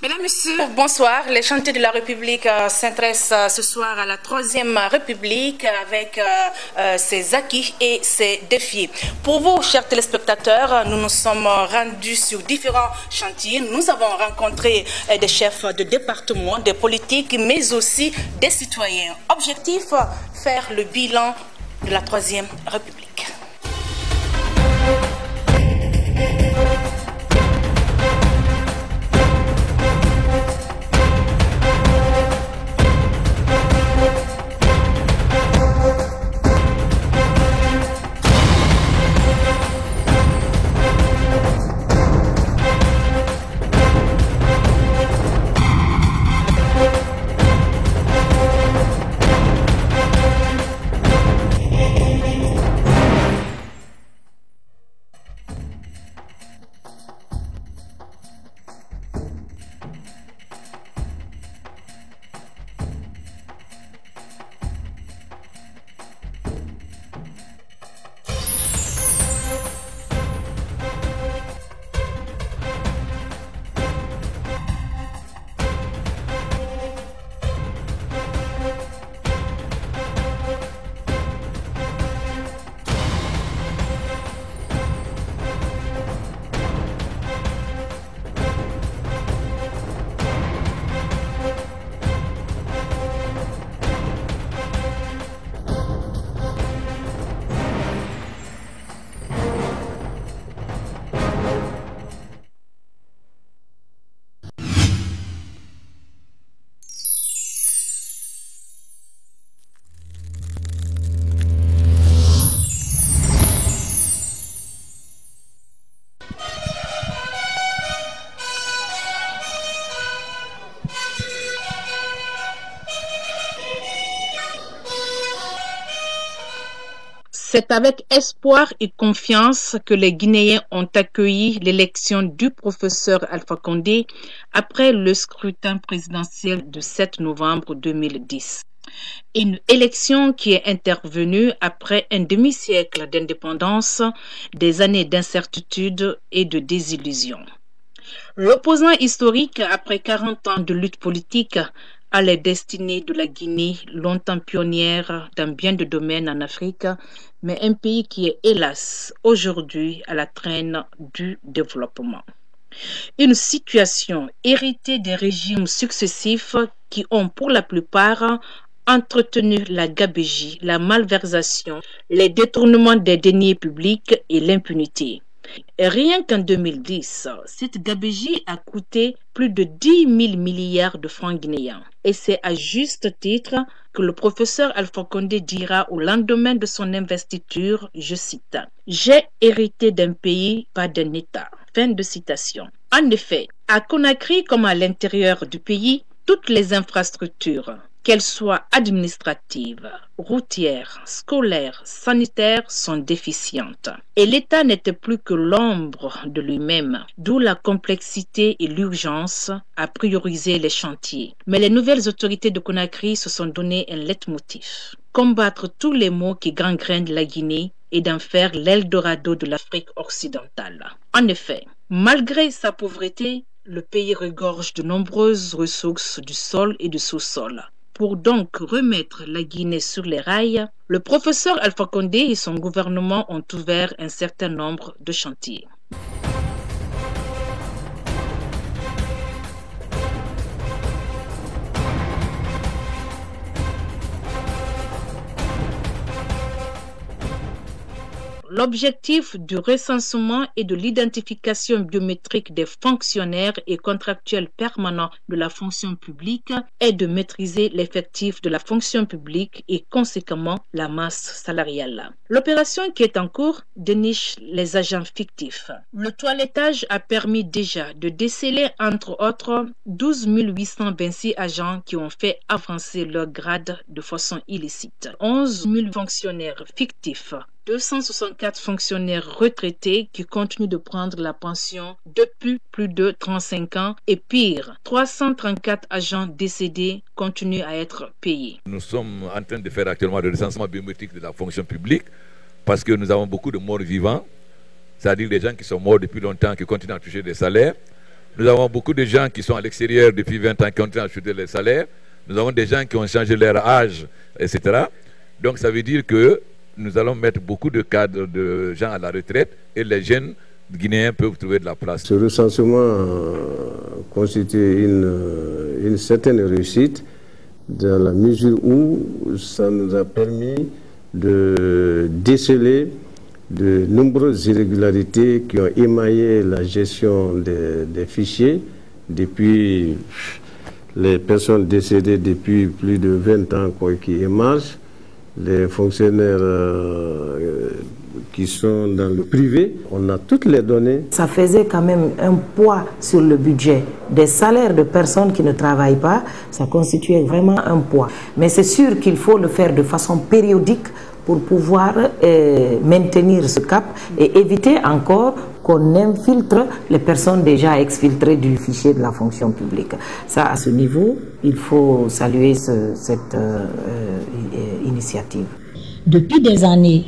Mesdames, Messieurs, bonsoir. Les chantiers de la République s'intéressent ce soir à la Troisième République avec ses acquis et ses défis. Pour vous, chers téléspectateurs, nous nous sommes rendus sur différents chantiers. Nous avons rencontré des chefs de département, des politiques, mais aussi des citoyens. Objectif, faire le bilan de la Troisième République. C'est avec espoir et confiance que les Guinéens ont accueilli l'élection du professeur Alpha Condé après le scrutin présidentiel du 7 novembre 2010. Une élection qui est intervenue après un demi-siècle d'indépendance, des années d'incertitude et de désillusion. L'opposant historique, après 40 ans de lutte politique, à les destinées de la Guinée, longtemps pionnière dans bien de domaines en Afrique, mais un pays qui est hélas aujourd'hui à la traîne du développement. Une situation héritée des régimes successifs qui ont pour la plupart entretenu la gabegie, la malversation, les détournements des deniers publics et l'impunité. Et rien qu'en 2010, cette gabegie a coûté plus de 10 000 milliards de francs guinéens. Et c'est à juste titre que le professeur Alpha Condé dira au lendemain de son investiture, je cite, « J'ai hérité d'un pays, pas d'un État ». Fin de citation. En effet, à Conakry comme à l'intérieur du pays, toutes les infrastructures, qu'elles soient administratives, routières, scolaires, sanitaires, sont déficientes. Et l'État n'était plus que l'ombre de lui-même, d'où la complexité et l'urgence à prioriser les chantiers. Mais les nouvelles autorités de Conakry se sont donné un leitmotiv: combattre tous les maux qui gangrènent la Guinée et d'en faire l'Eldorado de l'Afrique occidentale. En effet, malgré sa pauvreté, le pays regorge de nombreuses ressources du sol et du sous-sol. Pour donc remettre la Guinée sur les rails, le professeur Alpha Condé et son gouvernement ont ouvert un certain nombre de chantiers. L'objectif du recensement et de l'identification biométrique des fonctionnaires et contractuels permanents de la fonction publique est de maîtriser l'effectif de la fonction publique et conséquemment la masse salariale. L'opération qui est en cours déniche les agents fictifs. Le toilettage a permis déjà de déceler entre autres 12 826 agents qui ont fait avancer leur grade de façon illicite, 11 000 fonctionnaires fictifs, 264 fonctionnaires retraités qui continuent de prendre la pension depuis plus de 35 ans et pire, 334 agents décédés continuent à être payés. Nous sommes en train de faire actuellement le recensement biométrique de la fonction publique parce que nous avons beaucoup de morts vivants, c'est-à-dire des gens qui sont morts depuis longtemps, qui continuent à toucher des salaires. Nous avons beaucoup de gens qui sont à l'extérieur depuis 20 ans qui ont acheté les salaires. Nous avons des gens qui ont changé leur âge, etc. Donc ça veut dire que nous allons mettre beaucoup de cadres de gens à la retraite et les jeunes Guinéens peuvent trouver de la place. Ce recensement constitue une certaine réussite dans la mesure où ça nous a permis de déceler de nombreuses irrégularités qui ont émaillé la gestion des fichiers depuis les personnes décédées depuis plus de 20 ans qui émargent, les fonctionnaires qui sont dans le privé. On a toutes les données. Ça faisait quand même un poids sur le budget. Des salaires de personnes qui ne travaillent pas, ça constituait vraiment un poids. Mais c'est sûr qu'il faut le faire de façon périodique pour pouvoir maintenir ce cap et éviter encore qu'on infiltre les personnes déjà exfiltrées du fichier de la fonction publique. Ça, à ce niveau, il faut saluer cette initiative. Depuis des années,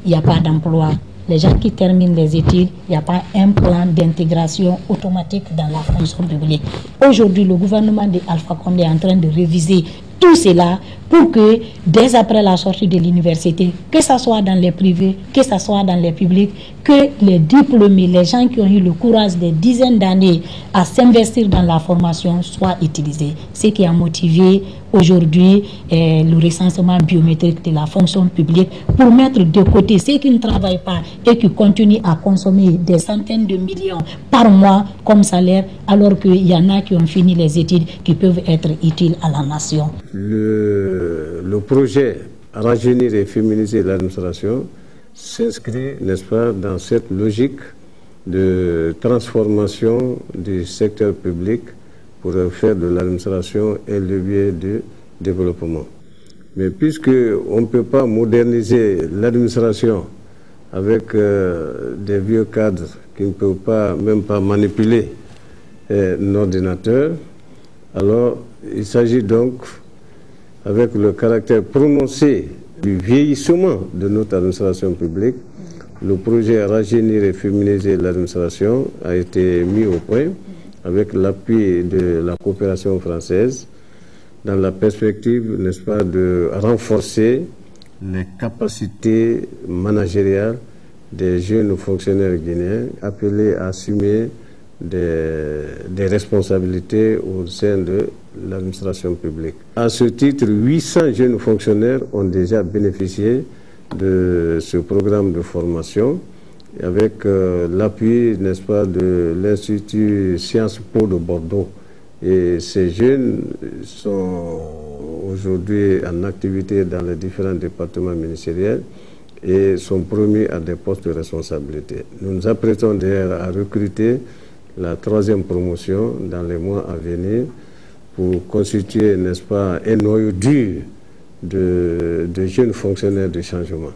il n'y a pas d'emploi. Les gens qui terminent les études, il n'y a pas un plan d'intégration automatique dans la fonction publique. Aujourd'hui, le gouvernement d'Alpha Condé est en train de réviser tout cela pour que, dès après la sortie de l'université, que ce soit dans les privés, que ce soit dans les publics, que les diplômés, les gens qui ont eu le courage des dizaines d'années à s'investir dans la formation soient utilisés. Ce qui a motivé aujourd'hui le recensement biométrique de la fonction publique pour mettre de côté ceux qui ne travaillent pas et qui continuent à consommer des centaines de millions par mois comme salaire, alors qu'il y en a qui ont fini les études qui peuvent être utiles à la nation. Le projet Rajeunir et féminiser l'administration s'inscrit, n'est-ce pas, dans cette logique de transformation du secteur public pour faire de l'administration un levier de développement. Mais puisqu'on ne peut pas moderniser l'administration avec des vieux cadres qui ne peuvent même pas manipuler un ordinateur, alors il s'agit donc, avec le caractère prononcé du vieillissement de notre administration publique, le projet Rajeunir et féminiser l'administration a été mis au point avec l'appui de la coopération française dans la perspective, n'est-ce pas, de renforcer les capacités managériales des jeunes fonctionnaires guinéens appelés à assumer des responsabilités au sein de l'administration publique. À ce titre, 800 jeunes fonctionnaires ont déjà bénéficié de ce programme de formation avec l'appui, n'est-ce pas, de l'Institut Sciences Po de Bordeaux. Et ces jeunes sont aujourd'hui en activité dans les différents départements ministériels et sont promus à des postes de responsabilité. Nous nous apprêtons d'ailleurs à recruter la 3e promotion dans les mois à venir pour constituer, n'est-ce pas, un noyau dur de jeunes fonctionnaires de changement.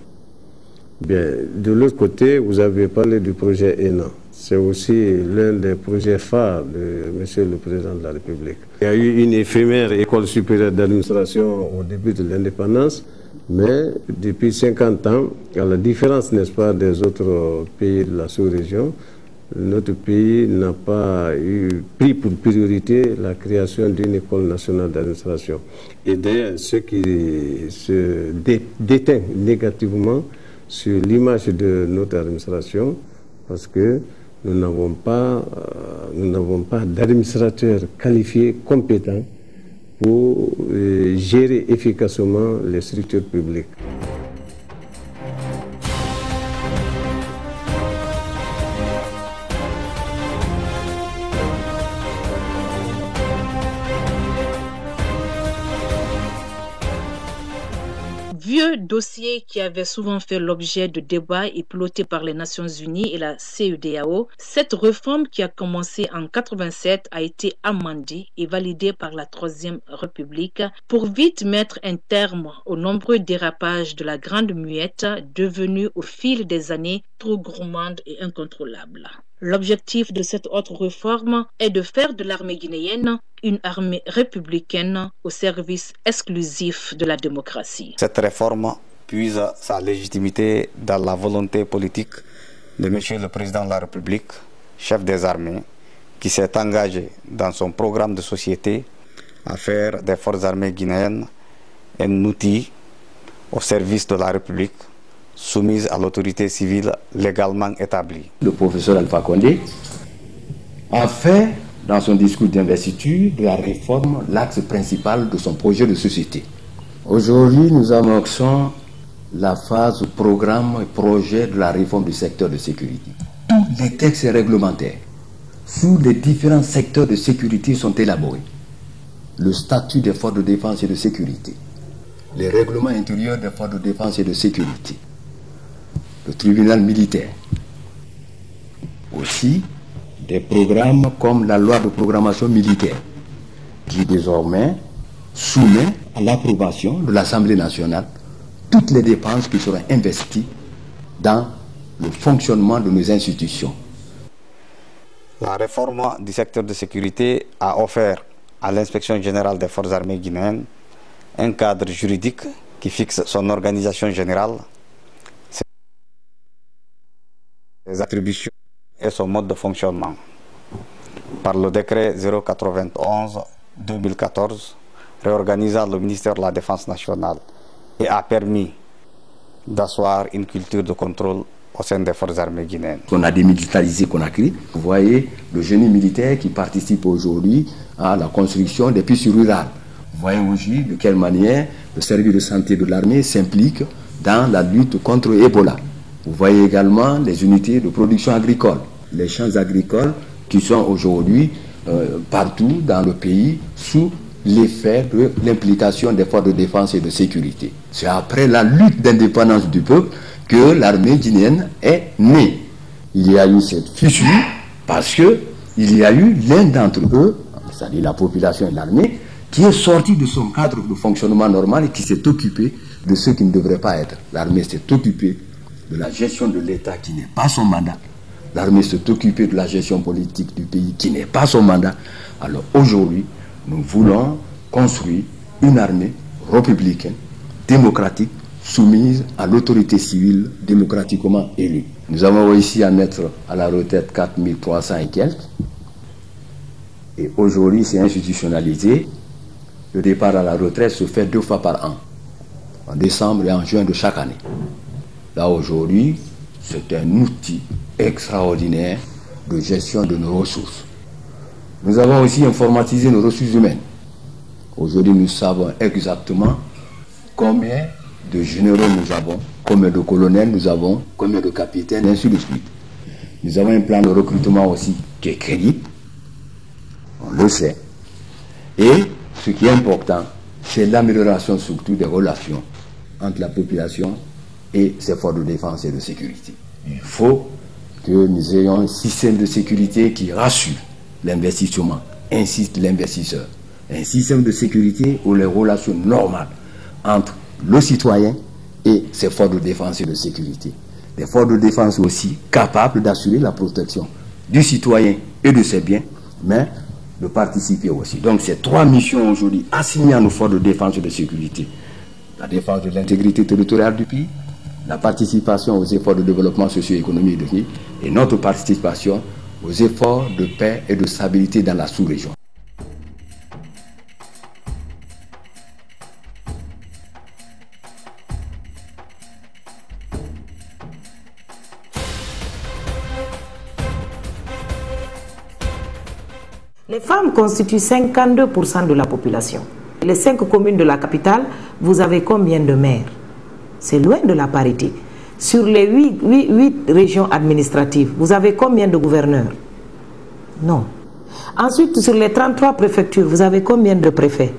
Bien, de l'autre côté, vous avez parlé du projet ENA. C'est aussi l'un des projets phares de Monsieur le Président de la République. Il y a eu une éphémère école supérieure d'administration au début de l'indépendance, mais depuis 50 ans, à la différence, n'est-ce pas, des autres pays de la sous-région, notre pays n'a pas pris pour priorité la création d'une école nationale d'administration. Et d'ailleurs, ce qui se déteint négativement sur l'image de notre administration, parce que nous n'avons pas d'administrateurs qualifiés, compétents pour gérer efficacement les structures publiques. Vieux dossier qui avait souvent fait l'objet de débats et piloté par les Nations Unies et la CEDEAO, cette réforme qui a commencé en 1987 a été amendée et validée par la Troisième République pour vite mettre un terme aux nombreux dérapages de la Grande Muette devenue au fil des années trop gourmande et incontrôlable. L'objectif de cette autre réforme est de faire de l'armée guinéenne une armée républicaine au service exclusif de la démocratie. Cette réforme puise sa légitimité dans la volonté politique de M. le Président de la République, chef des armées, qui s'est engagé dans son programme de société à faire des forces armées guinéennes un outil au service de la République, soumise à l'autorité civile légalement établie. Le professeur Alpha Condé a fait, dans son discours d'investiture, de la réforme l'axe principal de son projet de société. Aujourd'hui, nous amorçons la phase programme et projet de la réforme du secteur de sécurité. Tous les textes réglementaires sur les différents secteurs de sécurité sont élaborés. Le statut des forces de défense et de sécurité, les règlements intérieurs des forces de défense et de sécurité, le tribunal militaire. Aussi, des programmes comme la loi de programmation militaire, qui désormais soumet à l'approbation de l'Assemblée nationale toutes les dépenses qui seront investies dans le fonctionnement de nos institutions. La réforme du secteur de sécurité a offert à l'Inspection générale des forces armées guinéennes un cadre juridique qui fixe son organisation générale, ses attributions et son mode de fonctionnement. Par le décret 091/2014 réorganisant le ministère de la Défense nationale et a permis d'asseoir une culture de contrôle au sein des forces armées guinéennes. On a démilitarisé Conakry. Vous voyez le génie militaire qui participe aujourd'hui à la construction des pistes rurales. Vous voyez aujourd'hui de quelle manière le service de santé de l'armée s'implique dans la lutte contre Ebola. Vous voyez également les unités de production agricole, les champs agricoles qui sont aujourd'hui partout dans le pays sous l'effet de l'implication des forces de défense et de sécurité. C'est après la lutte d'indépendance du peuple que l'armée guinéenne est née. Il y a eu cette fissure parce qu'il y a eu l'un d'entre eux, c'est-à-dire la population et l'armée, qui est sorti de son cadre de fonctionnement normal et qui s'est occupé de ce qui ne devrait pas être. L'armée s'est occupée de la gestion de l'État qui n'est pas son mandat. L'armée s'est occupée de la gestion politique du pays qui n'est pas son mandat. Alors aujourd'hui, nous voulons construire une armée républicaine, démocratique, soumise à l'autorité civile démocratiquement élue. Nous avons réussi à mettre à la retraite 4300 et quelques. Et aujourd'hui, c'est institutionnalisé. Le départ à la retraite se fait 2 fois par an, en décembre et en juin de chaque année. Là, aujourd'hui, c'est un outil extraordinaire de gestion de nos ressources. Nous avons aussi informatisé nos ressources humaines. Aujourd'hui, nous savons exactement combien de généraux nous avons, combien de colonels nous avons, combien de capitaines, et ainsi de suite. Nous avons un plan de recrutement aussi qui est crédible, on le sait. Et ce qui est important, c'est l'amélioration surtout des relations entre la population et ses forces de défense et de sécurité. Il faut que nous ayons un système de sécurité qui rassure l'investissement, insiste l'investisseur. Un système de sécurité où les relations normales entre le citoyen et ses forces de défense et de sécurité. Des forces de défense aussi capables d'assurer la protection du citoyen et de ses biens, mais de participer aussi. Donc ces 3 missions aujourd'hui assignées à nos forces de défense et de sécurité. La défense de l'intégrité territoriale du pays, la participation aux efforts de développement socio-économique du pays et notre participation aux efforts de paix et de stabilité dans la sous-région. Les femmes constituent 52% de la population. Les 5 communes de la capitale, vous avez combien de maires? C'est loin de la parité. Sur les 8 régions administratives, vous avez combien de gouverneurs? Non. Ensuite, sur les 33 préfectures, vous avez combien de préfets?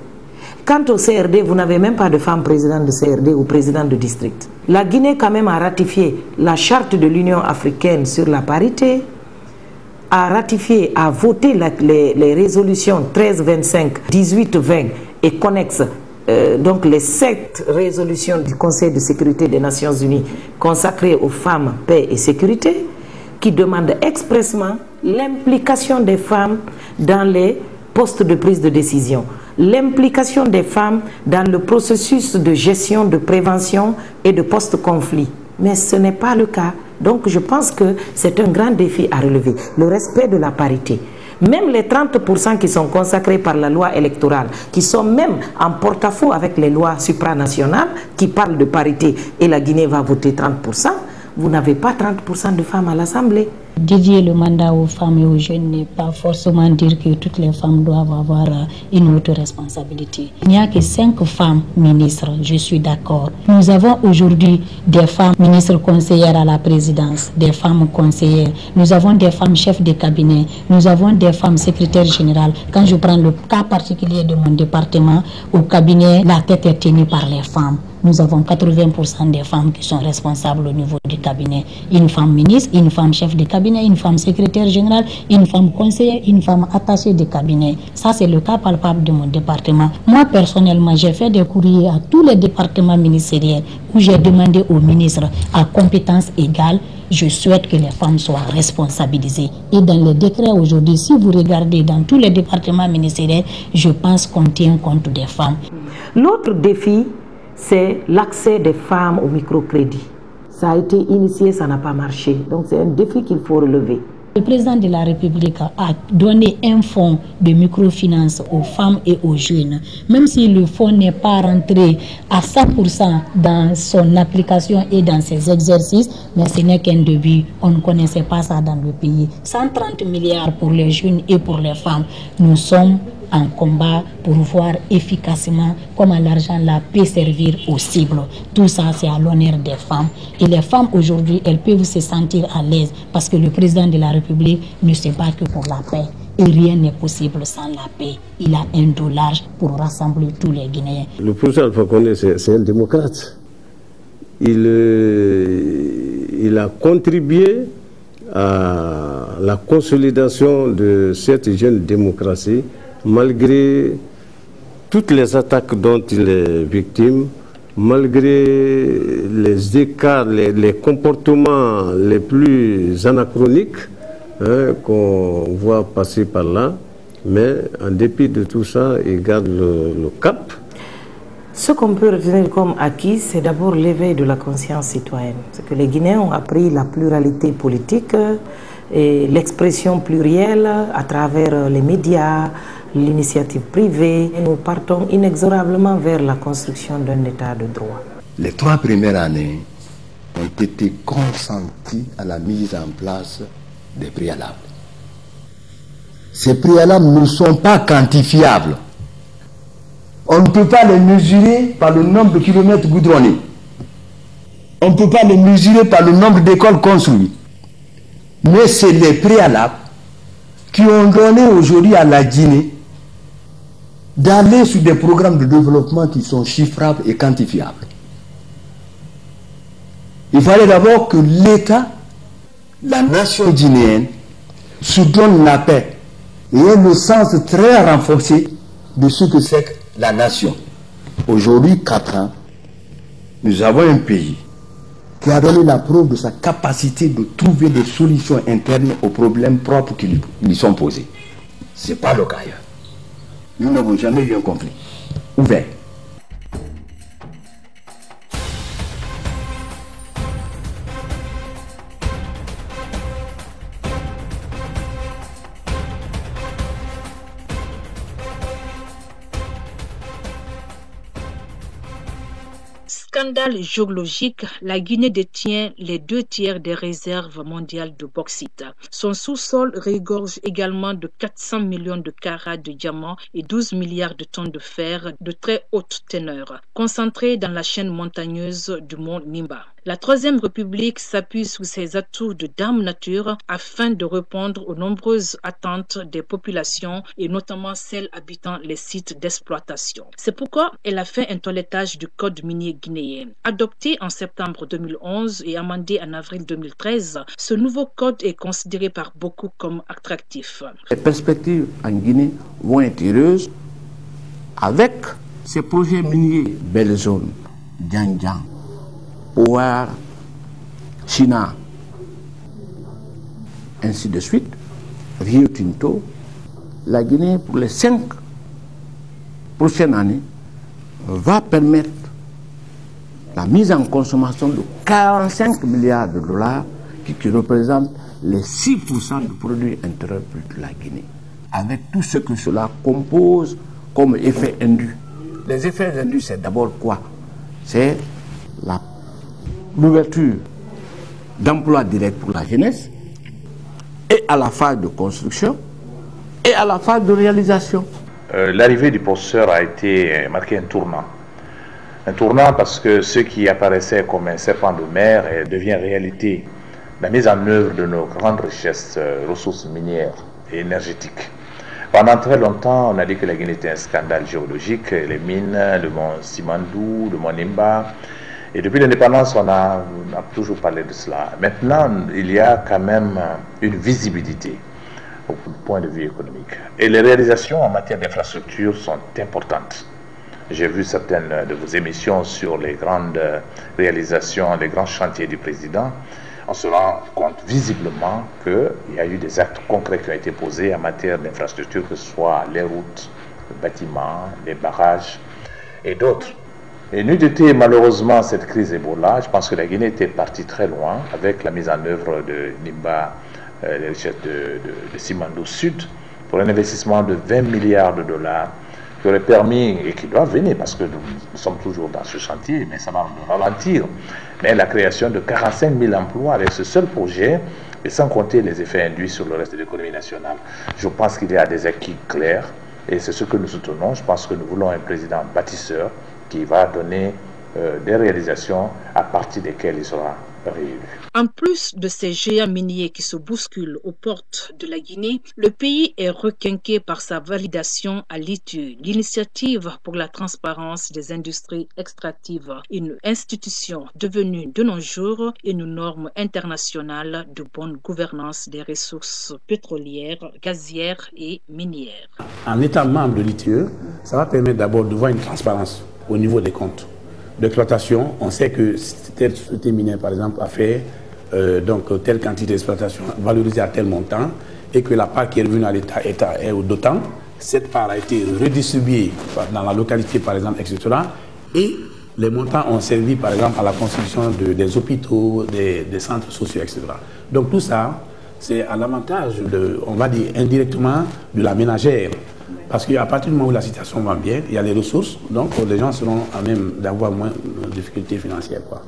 Quant au CRD, vous n'avez même pas de femmes présidentes de CRD ou présidentes de district. La Guinée, quand même, a ratifié la charte de l'Union africaine sur la parité, a ratifié, a voté les résolutions 1325, 1820 et connexes, donc les 7 résolutions du Conseil de sécurité des Nations Unies consacrées aux femmes, paix et sécurité, qui demandent expressément l'implication des femmes dans les postes de prise de décision, l'implication des femmes dans le processus de gestion, de prévention et de post-conflit. Mais ce n'est pas le cas. Donc je pense que c'est un grand défi à relever. Le respect de la parité. Même les 30% qui sont consacrés par la loi électorale, qui sont même en porte-à-faux avec les lois supranationales, qui parlent de parité, et la Guinée va voter 30%, vous n'avez pas 30% de femmes à l'Assemblée. Dédier le mandat aux femmes et aux jeunes n'est pas forcément dire que toutes les femmes doivent avoir une autre responsabilité. Il n'y a que 5 femmes ministres, je suis d'accord. Nous avons aujourd'hui des femmes ministres conseillères à la présidence, des femmes conseillères. Nous avons des femmes chefs de cabinet, nous avons des femmes secrétaires générales. Quand je prends le cas particulier de mon département, au cabinet, la tête est tenue par les femmes. Nous avons 80% des femmes qui sont responsables au niveau du cabinet. Une femme ministre, une femme chef de cabinet, une femme secrétaire générale, une femme conseillère, une femme attachée de cabinet. Ça, c'est le cas palpable de mon département. Moi, personnellement, j'ai fait des courriers à tous les départements ministériels où j'ai demandé aux ministres à compétences égales. Je souhaite que les femmes soient responsabilisées. Et dans les décrets aujourd'hui, si vous regardez dans tous les départements ministériels, je pense qu'on tient compte des femmes. L'autre défi, c'est l'accès des femmes au microcrédit. Ça a été initié, ça n'a pas marché. Donc c'est un défi qu'il faut relever. Le président de la République a donné un fonds de microfinance aux femmes et aux jeunes. Même si le fonds n'est pas rentré à 100% dans son application et dans ses exercices, mais ce n'est qu'un début. On ne connaissait pas ça dans le pays. 130 milliards pour les jeunes et pour les femmes. Nous sommes en combat pour voir efficacement comment l'argent là peut servir aux cibles. Tout ça, c'est à l'honneur des femmes. Et les femmes aujourd'hui, elles peuvent se sentir à l'aise parce que le président de la République ne se bat que pour la paix. Et rien n'est possible sans la paix. Il a un dos large pour rassembler tous les Guinéens. Le professeur Alpha Condé, c'est un démocrate. Il a contribué à la consolidation de cette jeune démocratie, malgré toutes les attaques dont il est victime, malgré les écarts, les comportements les plus anachroniques qu'on voit passer par là, mais en dépit de tout ça, il garde le cap. Ce qu'on peut retenir comme acquis, c'est d'abord l'éveil de la conscience citoyenne. C'est que les Guinéens ont appris la pluralité politique et l'expression plurielle à travers les médias, l'initiative privée. Et nous partons inexorablement vers la construction d'un état de droit. Les 3 premières années ont été consenties à la mise en place des préalables. Ces préalables ne sont pas quantifiables. On ne peut pas les mesurer par le nombre de kilomètres goudronnés. On ne peut pas les mesurer par le nombre d'écoles construites. Mais c'est les préalables qui ont donné aujourd'hui à la Guinée d'aller sur des programmes de développement qui sont chiffrables et quantifiables. Il fallait d'abord que l'État, la nation guinéenne, se donne la paix et ait le sens très renforcé de ce que c'est que la nation. Aujourd'hui, 4 ans, nous avons un pays qui a donné la preuve de sa capacité de trouver des solutions internes aux problèmes propres qui lui sont posés. Ce n'est pas le cas ailleurs. Nous n'avons jamais eu un conflit ouvert. Scandale géologique, la Guinée détient les 2 tiers des réserves mondiales de bauxite. Son sous-sol regorge également de 400 millions de carats de diamants et 12 milliards de tonnes de fer de très haute teneur, concentrés dans la chaîne montagneuse du mont Nimba. La Troisième République s'appuie sur ses atouts de dame nature afin de répondre aux nombreuses attentes des populations et notamment celles habitant les sites d'exploitation. C'est pourquoi elle a fait un toilettage du code minier guinéen. Adopté en septembre 2011 et amendé en avril 2013, ce nouveau code est considéré par beaucoup comme attractif. Les perspectives en Guinée vont être heureuses avec ces projets miniers. Belle zone, Djanjan, Pouar, China, ainsi de suite, Rio Tinto. La Guinée, pour les 5 prochaines années, va permettre la mise en consommation de 45 milliards de dollars qui représentent les 6% du produit intérieur brut de la Guinée. avec tout ce que cela compose comme effet indu. Les effets indus, c'est d'abord quoi? C'est l'ouverture d'emplois directs pour la jeunesse, et à la phase de construction, et à la phase de réalisation. L'arrivée du professeur a été marqué un tournant. Un tournant parce que ce qui apparaissait comme un serpent de mer devient réalité. La mise en œuvre de nos grandes richesses, ressources minières et énergétiques. Pendant très longtemps, on a dit que la Guinée était un scandale géologique, les mines, le mont Simandou, le mont Nimba. Et depuis l'indépendance, on a toujours parlé de cela. Maintenant, il y a quand même une visibilité au point de vue économique. Et les réalisations en matière d'infrastructure sont importantes. J'ai vu certaines de vos émissions sur les grandes réalisations, les grands chantiers du président. On se rend compte visiblement qu'il y a eu des actes concrets qui ont été posés en matière d'infrastructure, que ce soit les routes, les bâtiments, les barrages et d'autres. Et n'eût été malheureusement cette crise Ebola, je pense que la Guinée était partie très loin avec la mise en œuvre de Nimba, les richesses de Simandou Sud, pour un investissement de 20 milliards de dollars qui aurait permis, et qui doit venir parce que nous sommes toujours dans ce chantier, mais ça va ralentir, mais la création de 45 000 emplois avec ce seul projet, et sans compter les effets induits sur le reste de l'économie nationale. Je pense qu'il y a des acquis clairs, et c'est ce que nous soutenons. Je pense que nous voulons un président bâtisseur qui va donner des réalisations à partir desquelles il sera réélu. En plus de ces géants miniers qui se bousculent aux portes de la Guinée, le pays est requinqué par sa validation à l'ITU, l'Initiative pour la transparence des industries extractives, une institution devenue de nos jours une norme internationale de bonne gouvernance des ressources pétrolières, gazières et minières. En étant membre de l'ITU, ça va permettre d'abord de voir une transparence au niveau des comptes d'exploitation. On sait que telle société minière, par exemple, a fait donc telle quantité d'exploitation valorisée à tel montant et que la part qui est revenue à l'État est d'autant. Cette part a été redistribuée dans la localité, par exemple, etc. Et les montants ont servi, par exemple, à la construction des hôpitaux, des centres sociaux, etc. Donc tout ça, c'est à l'avantage, on va dire indirectement, de la ménagère. Parce qu'à partir du moment où la situation va bien, il y a les ressources, donc les gens seront à même d'avoir moins de difficultés financières, quoi.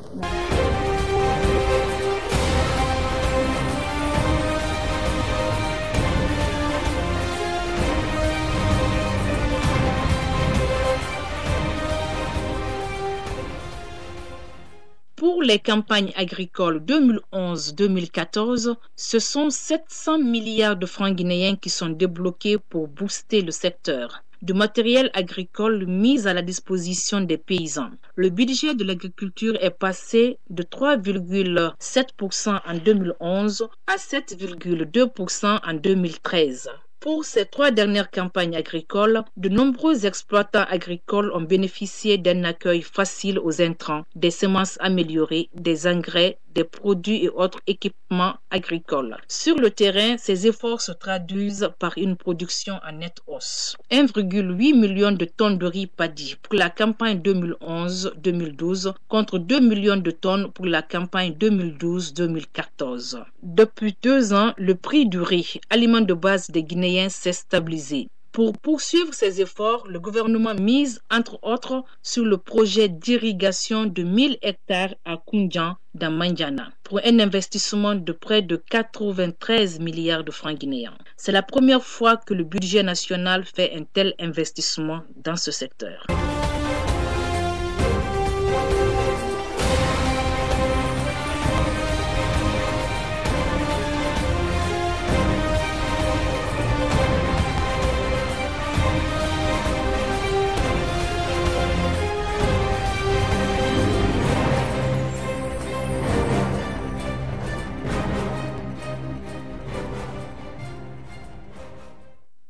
Pour les campagnes agricoles 2011-2014, ce sont 700 milliards de francs guinéens qui sont débloqués pour booster le secteur. Du matériel agricole mis à la disposition des paysans. Le budget de l'agriculture est passé de 3,7% en 2011 à 7,2% en 2013. Pour ces 3 dernières campagnes agricoles, de nombreux exploitants agricoles ont bénéficié d'un accueil facile aux intrants, des semences améliorées, des engrais, des produits et autres équipements agricoles. Sur le terrain, ces efforts se traduisent par une production en nette hausse. 1,8 million de tonnes de riz paddy pour la campagne 2011-2012 contre 2 millions de tonnes pour la campagne 2012-2014. Depuis 2 ans, le prix du riz, aliment de base des Guinéens, s'est stabilisé. Pour poursuivre ces efforts, le gouvernement mise, entre autres, sur le projet d'irrigation de 1000 hectares à Koundjan, dans Mandiana, pour un investissement de près de 93 milliards de francs guinéens. C'est la première fois que le budget national fait un tel investissement dans ce secteur.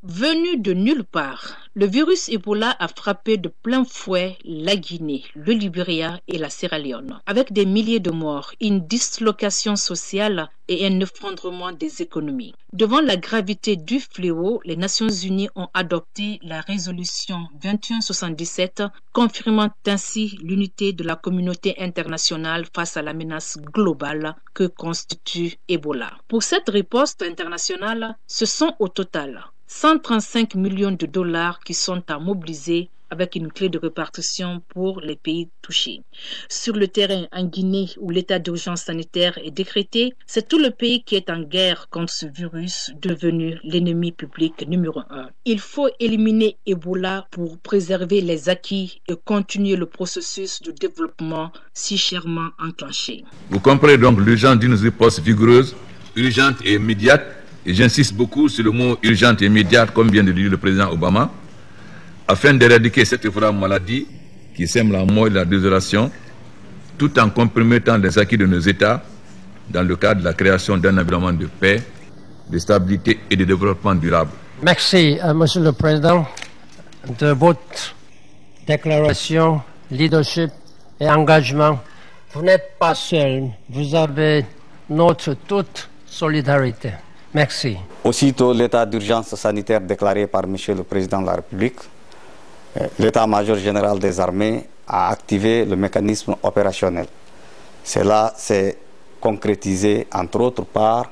Venu de nulle part, le virus Ebola a frappé de plein fouet la Guinée, le Libéria et la Sierra Leone, avec des milliers de morts, une dislocation sociale et un effondrement des économies. Devant la gravité du fléau, les Nations Unies ont adopté la résolution 2177, confirmant ainsi l'unité de la communauté internationale face à la menace globale que constitue Ebola. Pour cette riposte internationale, ce sont au total 135 millions de dollars qui sont à mobiliser avec une clé de répartition pour les pays touchés. Sur le terrain en Guinée où l'état d'urgence sanitaire est décrété, c'est tout le pays qui est en guerre contre ce virus devenu l'ennemi public numéro 1. Il faut éliminer Ebola pour préserver les acquis et continuer le processus de développement si chèrement enclenché. Vous comprenez donc l'urgence d'une riposte vigoureuse, urgente et immédiate, et j'insiste beaucoup sur le mot urgente et immédiate, comme vient de le dire le président Obama, afin d'éradiquer cette effroyable maladie qui sème la mort et la désolation, tout en compromettant les acquis de nos États dans le cadre de la création d'un environnement de paix, de stabilité et de développement durable. Merci, Monsieur le Président, de votre déclaration, leadership et engagement. Vous n'êtes pas seul, vous avez notre toute solidarité. Merci. Aussitôt l'état d'urgence sanitaire déclaré par M. le Président de la République, l'état-major général des armées a activé le mécanisme opérationnel. Cela s'est concrétisé entre autres par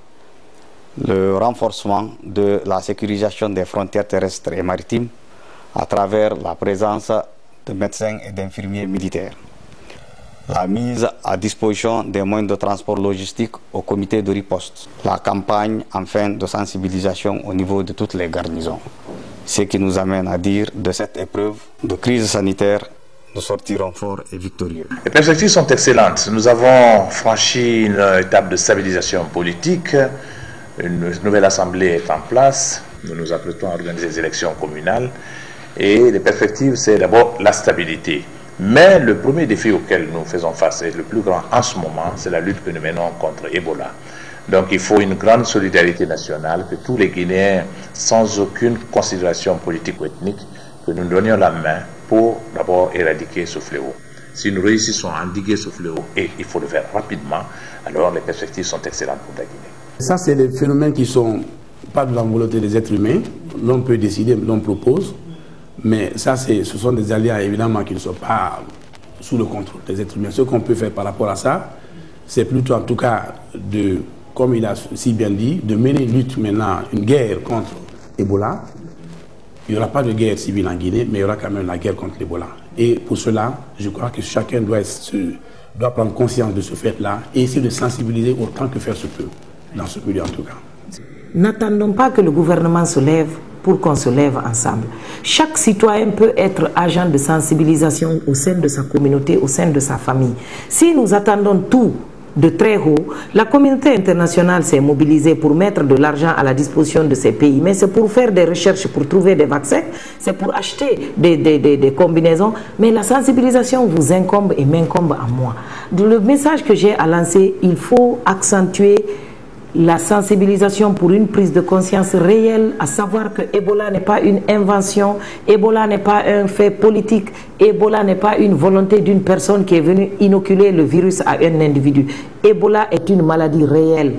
le renforcement de la sécurisation des frontières terrestres et maritimes à travers la présence de médecins et d'infirmiers militaires. La mise à disposition des moyens de transport logistique au comité de riposte. La campagne enfin de sensibilisation au niveau de toutes les garnisons. Ce qui nous amène à dire de cette épreuve de crise sanitaire, nous sortirons forts et victorieux. Les perspectives sont excellentes. Nous avons franchi une étape de stabilisation politique. Une nouvelle assemblée est en place. Nous nous apprêtons à organiser des élections communales. Et les perspectives, c'est d'abord la stabilité. Mais le premier défi auquel nous faisons face, et le plus grand en ce moment, c'est la lutte que nous menons contre Ebola. Donc il faut une grande solidarité nationale, que tous les Guinéens, sans aucune considération politique ou ethnique, que nous donnions la main pour d'abord éradiquer ce fléau. Si nous réussissons à endiguer ce fléau, et il faut le faire rapidement, alors les perspectives sont excellentes pour la Guinée. Ça, c'est des phénomènes qui ne sont pas de la volonté des êtres humains. L'homme peut décider, l'homme propose. Mais ça, ce sont des aléas évidemment qui ne sont pas sous le contrôle des êtres humains. Ce qu'on peut faire par rapport à ça, c'est plutôt en tout cas de, comme il a si bien dit, de mener une lutte maintenant, une guerre contre Ebola. Il n'y aura pas de guerre civile en Guinée, mais il y aura quand même la guerre contre l'Ebola. Et pour cela, je crois que chacun doit prendre conscience de ce fait-là et essayer de sensibiliser autant que faire se peut, dans ce milieu en tout cas. N'attendons pas que le gouvernement se lève pour qu'on se lève ensemble. Chaque citoyen peut être agent de sensibilisation au sein de sa communauté, au sein de sa famille. Si nous attendons tout de très haut, la communauté internationale s'est mobilisée pour mettre de l'argent à la disposition de ces pays, mais c'est pour faire des recherches, pour trouver des vaccins, c'est pour acheter des combinaisons, mais la sensibilisation vous incombe et m'incombe à moi. Le message que j'ai à lancer, il faut accentuer la sensibilisation pour une prise de conscience réelle, à savoir que Ebola n'est pas une invention, Ebola n'est pas un fait politique, Ebola n'est pas une volonté d'une personne qui est venue inoculer le virus à un individu. Ebola est une maladie réelle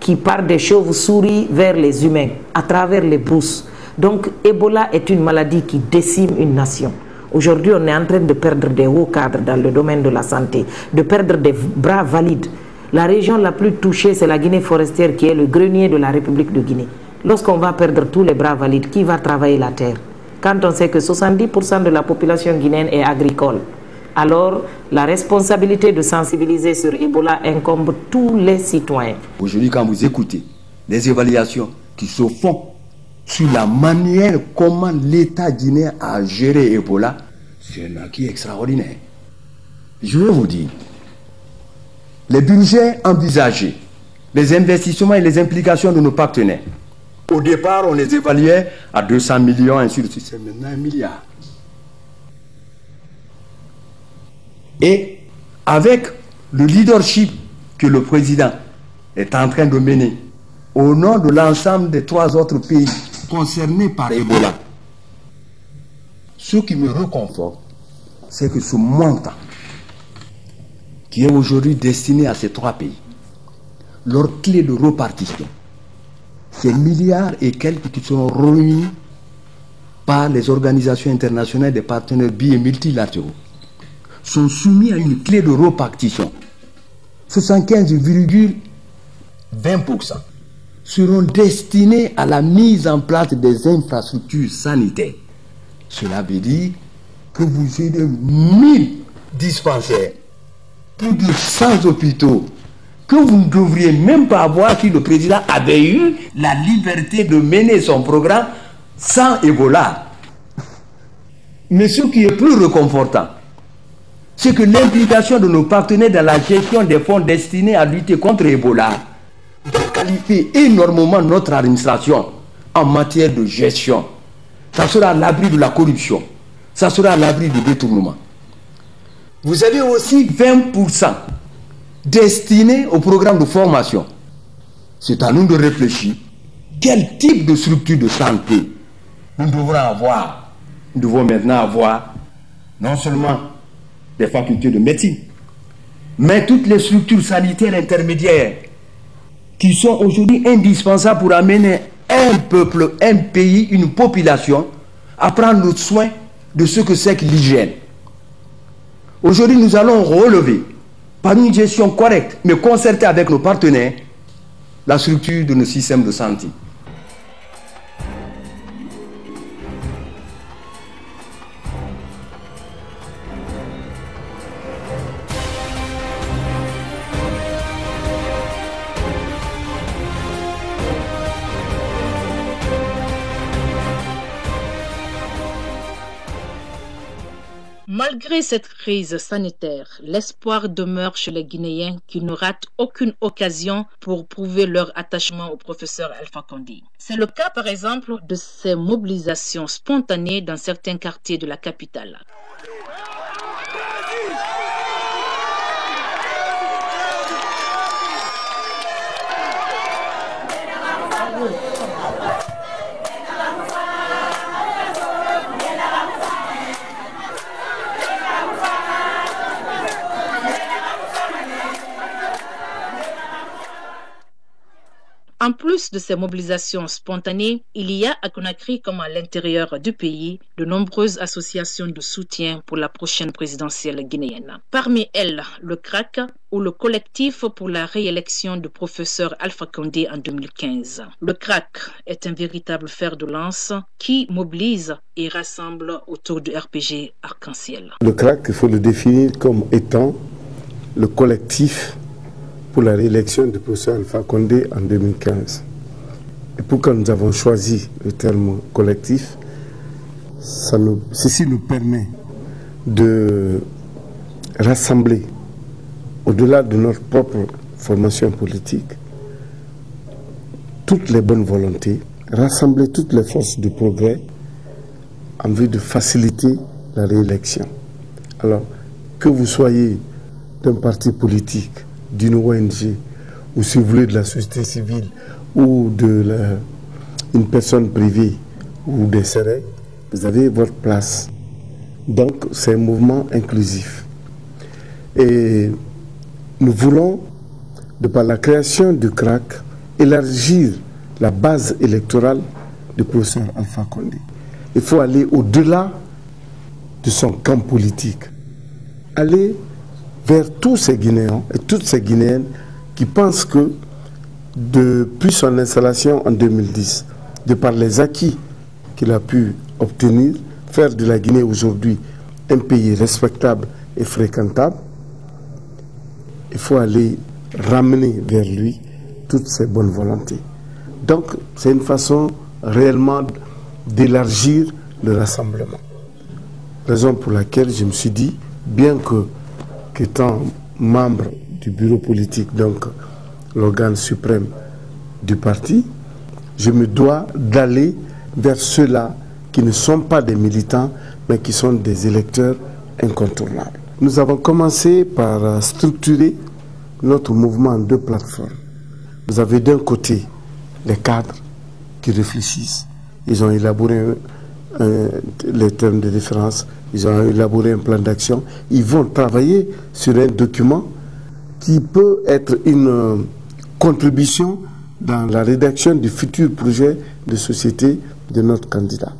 qui part des chauves-souris vers les humains, à travers les brousses. Donc Ebola est une maladie qui décime une nation. Aujourd'hui, on est en train de perdre des hauts cadres dans le domaine de la santé, de perdre des bras valides. La région la plus touchée, c'est la Guinée forestière qui est le grenier de la République de Guinée. Lorsqu'on va perdre tous les bras valides, qui va travailler la terre? Quand on sait que 70% de la population guinéenne est agricole, alors la responsabilité de sensibiliser sur Ebola incombe tous les citoyens. Aujourd'hui, quand vous écoutez les évaluations qui se font sur la manière comment l'État guinéen a géré Ebola, c'est un acquis extraordinaire. Je veux vous dire, les budgets envisagés, les investissements et les implications de nos partenaires. Au départ, on les évaluait à 200 millions, ainsi de suite. C'est maintenant 1 milliard. Et avec le leadership que le président est en train de mener au nom de l'ensemble des 3 autres pays concernés par Ebola, ce qui me réconforte, c'est que ce montant qui est aujourd'hui destiné à ces 3 pays, leur clé de répartition, ces milliards et quelques qui sont réunis par les organisations internationales des partenaires bi- et multilatéraux, sont soumis à une clé de répartition, 75,20%. seront destinés à la mise en place des infrastructures sanitaires. Cela veut dire que vous avez 1000 dispensaires, plus de 100 hôpitaux, que vous ne devriez même pas avoir si le président avait eu la liberté de mener son programme sans Ebola. Mais ce qui est plus réconfortant, c'est que l'implication de nos partenaires dans la gestion des fonds destinés à lutter contre Ebola qualifie énormément notre administration en matière de gestion. Ça sera à l'abri de la corruption, ça sera à l'abri du détournement. Vous avez aussi 20% destinés au programme de formation. C'est à nous de réfléchir quel type de structure de santé nous devrons avoir. Nous devons maintenant avoir non seulement des facultés de médecine, mais toutes les structures sanitaires intermédiaires qui sont aujourd'hui indispensables pour amener un peuple, un pays, une population à prendre soin de ce que c'est que l'hygiène. Aujourd'hui, nous allons relever, par une gestion correcte, mais concertée avec nos partenaires, la structure de nos systèmes de santé. Malgré cette crise sanitaire, l'espoir demeure chez les Guinéens qui ne ratent aucune occasion pour prouver leur attachement au professeur Alpha Condé. C'est le cas par exemple de ces mobilisations spontanées dans certains quartiers de la capitale. En plus de ces mobilisations spontanées, il y a à Conakry comme à l'intérieur du pays de nombreuses associations de soutien pour la prochaine présidentielle guinéenne. Parmi elles, le CRAC ou le collectif pour la réélection du professeur Alpha Condé en 2015. Le CRAC est un véritable fer de lance qui mobilise et rassemble autour du RPG Arc-en-Ciel. Le CRAC, il faut le définir comme étant le collectif pour la réélection du professeur Alpha Condé en 2015. Et pourquoi nous avons choisi le terme collectif? Ceci nous permet de rassembler, au-delà de notre propre formation politique, toutes les bonnes volontés, rassembler toutes les forces de progrès en vue de faciliter la réélection. Alors, que vous soyez d'un parti politique, d'une ONG, ou si vous voulez de la société civile, ou une personne privée, ou des CRE, vous avez votre place. Donc, c'est un mouvement inclusif. Et nous voulons, de par la création du CRAC, élargir la base électorale du professeur Alpha Condé. Il faut aller au-delà de son camp politique. Aller vers tous ces Guinéens et toutes ces Guinéennes qui pensent que depuis son installation en 2010, de par les acquis qu'il a pu obtenir, faire de la Guinée aujourd'hui un pays respectable et fréquentable, il faut aller ramener vers lui toutes ces bonnes volontés. Donc, c'est une façon réellement d'élargir le rassemblement. Raison pour laquelle je me suis dit, bien qu'étant membre du bureau politique, donc l'organe suprême du parti, je me dois d'aller vers ceux-là qui ne sont pas des militants, mais qui sont des électeurs incontournables. Nous avons commencé par structurer notre mouvement en deux plateformes. Vous avez d'un côté les cadres qui réfléchissent. Ils ont élaboré les termes de référence, ils ont élaboré un plan d'action. Ils vont travailler sur un document qui peut être une contribution dans la rédaction du futur projet de société de notre candidat.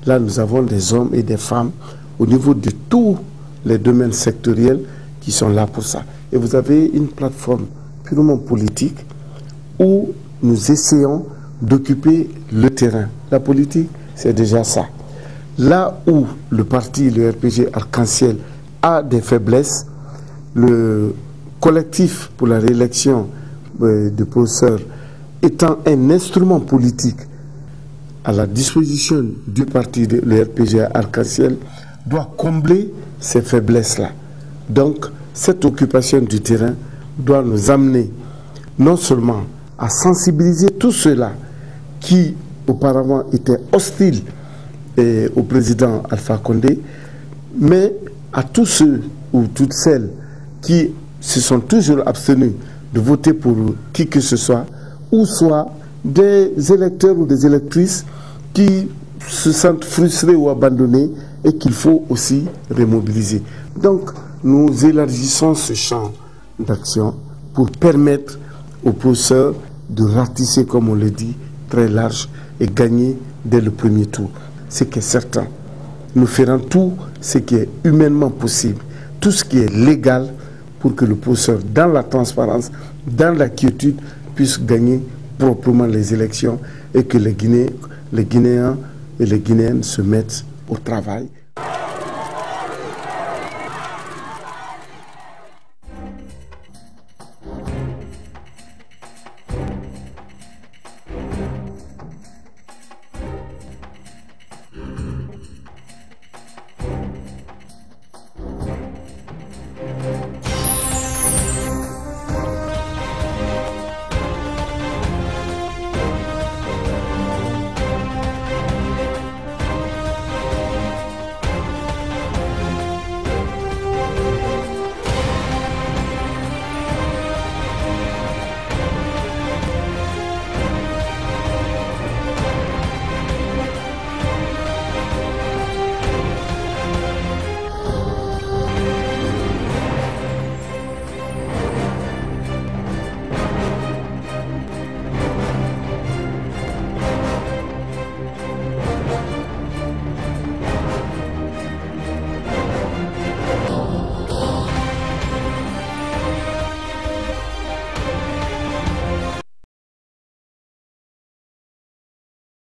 Là, nous avons des hommes et des femmes au niveau de tous les domaines sectoriels qui sont là pour ça. Et vous avez une plateforme purement politique où nous essayons d'occuper le terrain. La politique, c'est déjà ça. Là où le parti, le RPG Arc-en-Ciel, a des faiblesses, le collectif pour la réélection de professeurs étant un instrument politique à la disposition du parti, le RPG Arc-en-Ciel, doit combler ces faiblesses-là. Donc, cette occupation du terrain doit nous amener non seulement à sensibiliser tous ceux-là qui auparavant étaient hostiles au président Alpha Condé, mais à tous ceux ou toutes celles qui se sont toujours abstenus de voter pour qui que ce soit, ou soit des électeurs ou des électrices qui se sentent frustrés ou abandonnés et qu'il faut aussi remobiliser. Donc, nous élargissons ce champ d'action pour permettre aux professeurs de ratisser, comme on le dit, très large et gagner dès le premier tour. Ce qui est certain. Nous ferons tout ce qui est humainement possible, tout ce qui est légal pour que le professeur, dans la transparence, dans la quiétude, puisse gagner proprement les élections et que les Guinéens et les Guinéennes se mettent au travail.